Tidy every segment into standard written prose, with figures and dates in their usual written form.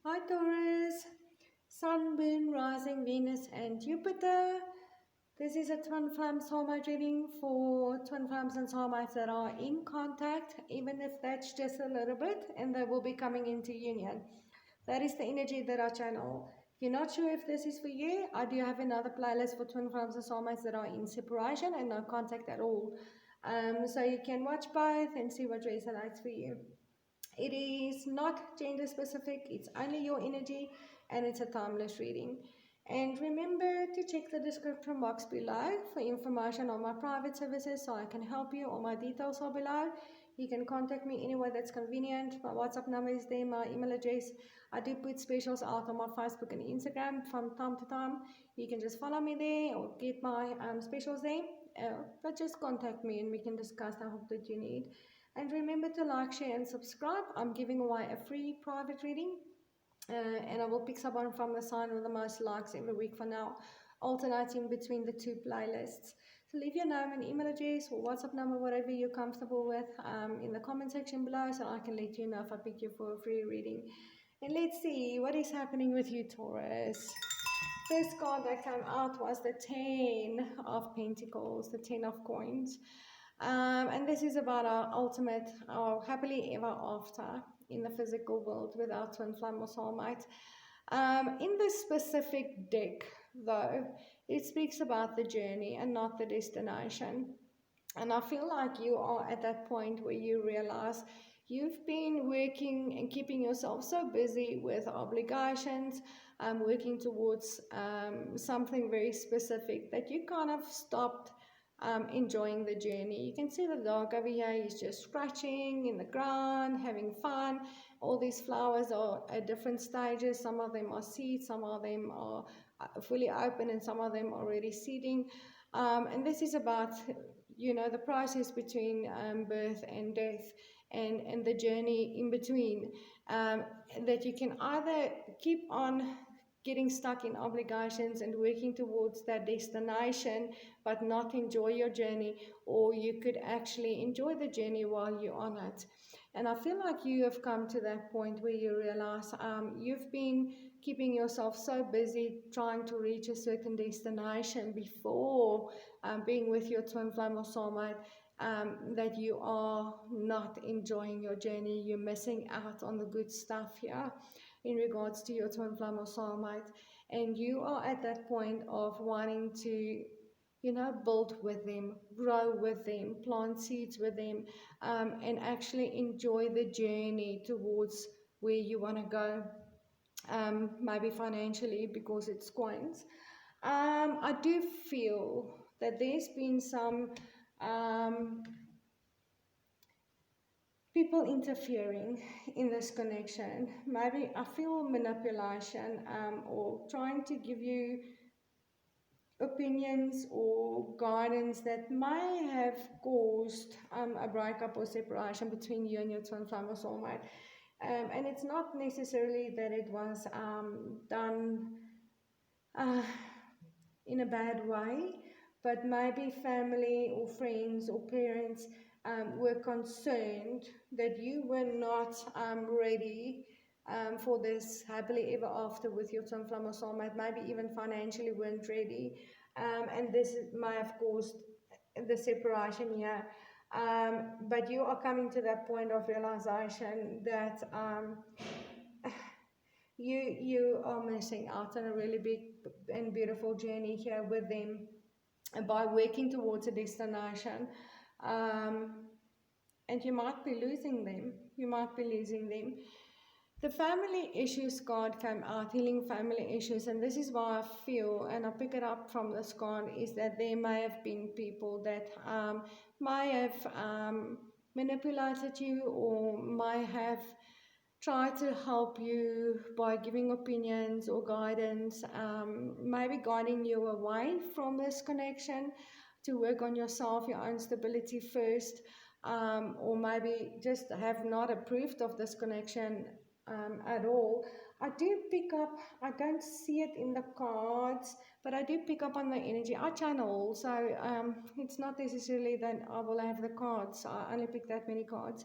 Hi Taurus, Sun, Moon, Rising, Venus and Jupiter. This is a twin flame soulmate reading for twin flames and soulmates that are in contact, even if that's just a little bit, and they will be coming into union. That is the energy that I channel. If you're not sure if this is for you, I do have another playlist for twin flames and soulmates that are in separation and no contact at all. So you can watch both and see what resonates for you. It is not gender specific, it's only your energy and it's a timeless reading. And remember to check the description box below for information on my private services so I can help you. All my details are below. You can contact me anywhere that's convenient. My WhatsApp number is there, my email address. I do put specials out on my Facebook and Instagram from time to time. You can just follow me there or get my specials there. But just contact me and we can discuss the help that you need. And remember to like, share, and subscribe. I'm giving away a free private reading, and I will pick someone from the sign with the most likes every week for now, alternating between the two playlists. So leave your name and email address or WhatsApp number, whatever you're comfortable with, in the comment section below so I can let you know if I pick you for a free reading. And let's see what is happening with you, Taurus. First card that came out was the 10 of Pentacles, the 10 of Coins. And this is about our ultimate, our happily ever after in the physical world with our twin flame or soulmate. In this specific deck, though, it speaks about the journey and not the destination. And I feel like you are at that point where you realize you've been working and keeping yourself so busy with obligations, working towards something very specific that you kind of stopped enjoying the journey. You can see the dog over here, he's just scratching in the ground, having fun. All these flowers are at different stages. Some of them are seeds, some of them are fully open, and some of them are already seeding. And this is about, the process between birth and death and the journey in between. That you can either keep on getting stuck in obligations and working towards that destination but not enjoy your journey, or you could actually enjoy the journey while you're on it. And I feel like you have come to that point where you realize you've been keeping yourself so busy trying to reach a certain destination before being with your twin flame or soulmate, that you are not enjoying your journey. You're missing out on the good stuff here in regards to your twin flame or soulmate. And you are at that point of wanting to, build with them, grow with them, plant seeds with them, and actually enjoy the journey towards where you want to go, maybe financially because it's coins. I do feel that there's been some um, people interfering in this connection. Maybe I feel manipulation, or trying to give you opinions or guidance that may have caused a breakup or separation between you and your twin flame or soulmate. And it's not necessarily that it was done uh, in a bad way, but maybe family or friends or parents were concerned that you were not ready for this happily ever after with your twin flame or soulmate, maybe even financially weren't ready, and this may have caused the separation here. But you are coming to that point of realization that you are missing out on a really big and beautiful journey here with them, and by working towards a destination, um, and you might be losing them. You might be losing them. The family issues card came out, healing family issues, and this is why I feel, and I pick it up from this card, is that there may have been people that may have manipulated you or may have try to help you by giving opinions or guidance, maybe guiding you away from this connection to work on yourself, your own stability first, or maybe just have not approved of this connection at all. I do pick up, I don't see it in the cards, but I do pick up on the energy. I channel, so it's not necessarily that I will have the cards. I only pick that many cards.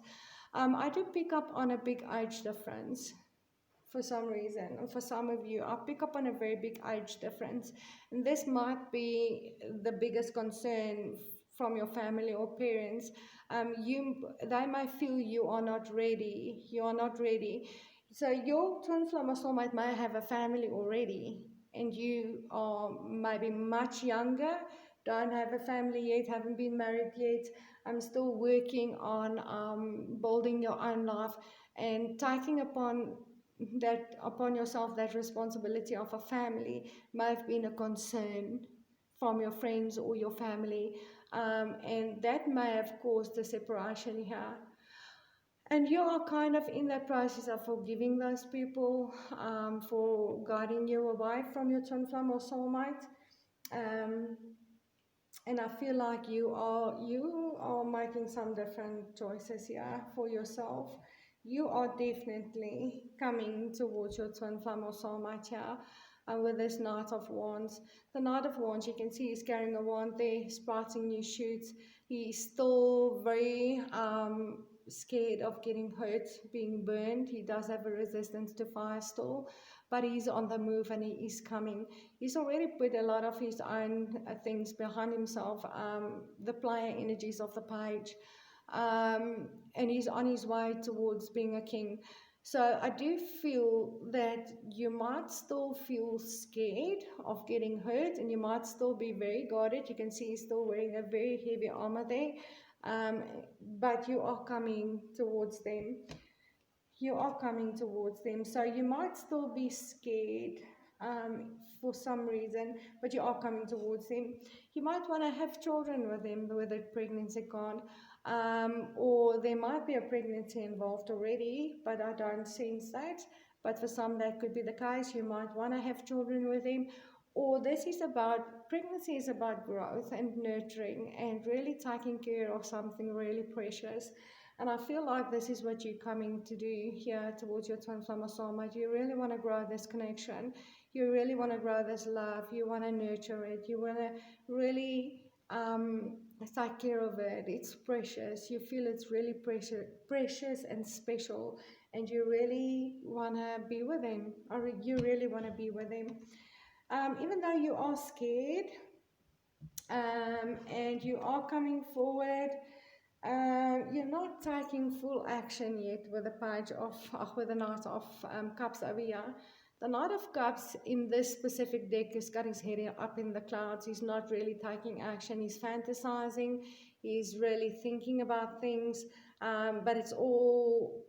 I do pick up on a big age difference for some reason, or for some of you. I pick up on a very big age difference, and this might be the biggest concern from your family or parents. They might feel you are not ready. You are not ready. So your twin flame or soulmate may have a family already, and you are maybe much younger, don't have a family yet, haven't been married yet. I'm still working on building your own life and taking upon yourself that responsibility of a family may have been a concern from your friends or your family, and that may have caused a separation here. And you are kind of in that process of forgiving those people for guiding you away from your twin flame or soulmate. Um, and I feel like you are making some different choices here for yourself. You are definitely coming towards your twin flame or soulmate here. With this Knight of Wands. The Knight of Wands, you can see he's carrying a wand there, sprouting new shoots. He's still very scared of getting hurt, being burned. He does have a resistance to fire still, but he's on the move and he is coming. He's already put a lot of his own things behind himself, the player energies of the page, and he's on his way towards being a king. So I do feel that you might still feel scared of getting hurt, and you might still be very guarded. You can see he's still wearing a very heavy armor there, but you are coming towards them. You are coming towards them. So you might still be scared for some reason, but you are coming towards them. You might want to have children with them with a pregnancy card, or there might be a pregnancy involved already, but I don't sense that. But for some, that could be the case. You might want to have children with them. Or pregnancy is about growth and nurturing and really taking care of something really precious. And I feel like this is what you're coming to do here towards your twin flame or soulmate. You really want to grow this connection. You really want to grow this love. You want to nurture it. You want to really take care of it. It's precious. You feel it's really precious and special. And you really want to be with them. Or you really want to be with them. Even though you are scared and you are coming forward, you're not taking full action yet with the page of, with the Knight of Cups over here. The Knight of Cups in this specific deck has got his head up in the clouds. He's not really taking action. He's fantasizing. He's really thinking about things, but it's all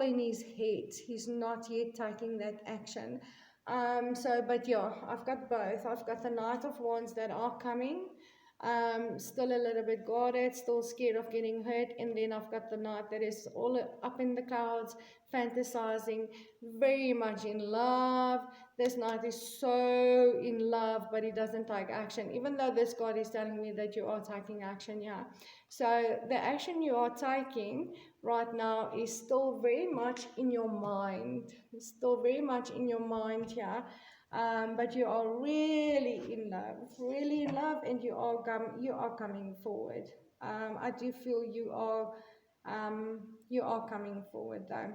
in his head. He's not yet taking that action. But yeah, I've got both. I've got the Knight of Wands that are coming, still a little bit guarded, still scared of getting hurt, and then I've got the Knight that is all up in the clouds, fantasizing, very much in love. This Knight is so in love, but he doesn't take action, even though this card is telling me that you are taking action. Yeah, so the action you are taking right now is still very much in your mind. It's still very much in your mind here. But you are really in love, and you are coming forward. I do feel you are coming forward though,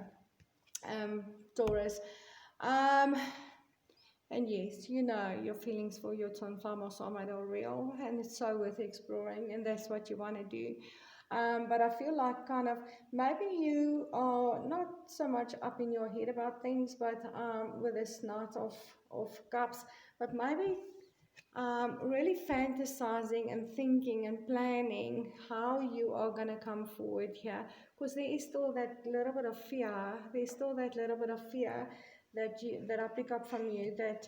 Taurus. Um, and yes, you know your feelings for your twin flame or soulmate are real, and it's so worth exploring, and that's what you want to do. But I feel like kind of maybe you are not so much up in your head about things, but with this Knight of Cups, but maybe really fantasizing and thinking and planning how you are going to come forward here, because there is still that little bit of fear. There's still that little bit of fear that I pick up from you, that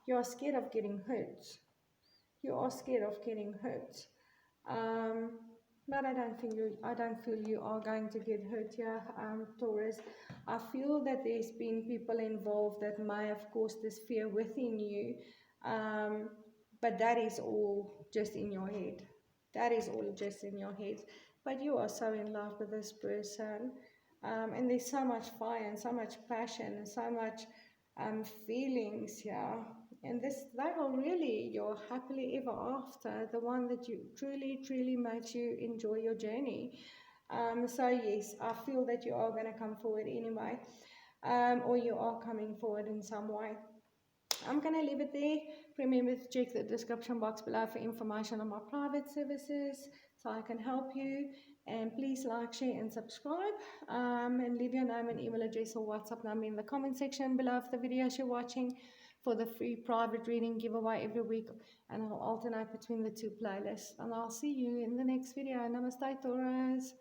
you are scared of getting hurt. You are scared of getting hurt. But I don't feel you are going to get hurt here, Taurus. I feel that there's been people involved that may have caused this fear within you, but that is all just in your head. That is all just in your head. But you are so in love with this person, and there's so much fire and so much passion and so much feelings here. And they are really your happily ever after, the one that you truly makes you enjoy your journey. So yes, I feel that you are going to come forward anyway. or you are coming forward in some way. I'm going to leave it there. Remember to check the description box below for information on my private services so I can help you. And please like, share, and subscribe. And leave your name and email address or WhatsApp number in the comment section below of the videos you're watching for the free private reading giveaway every week. And I'll alternate between the two playlists. And I'll see you in the next video. Namaste, Taurus.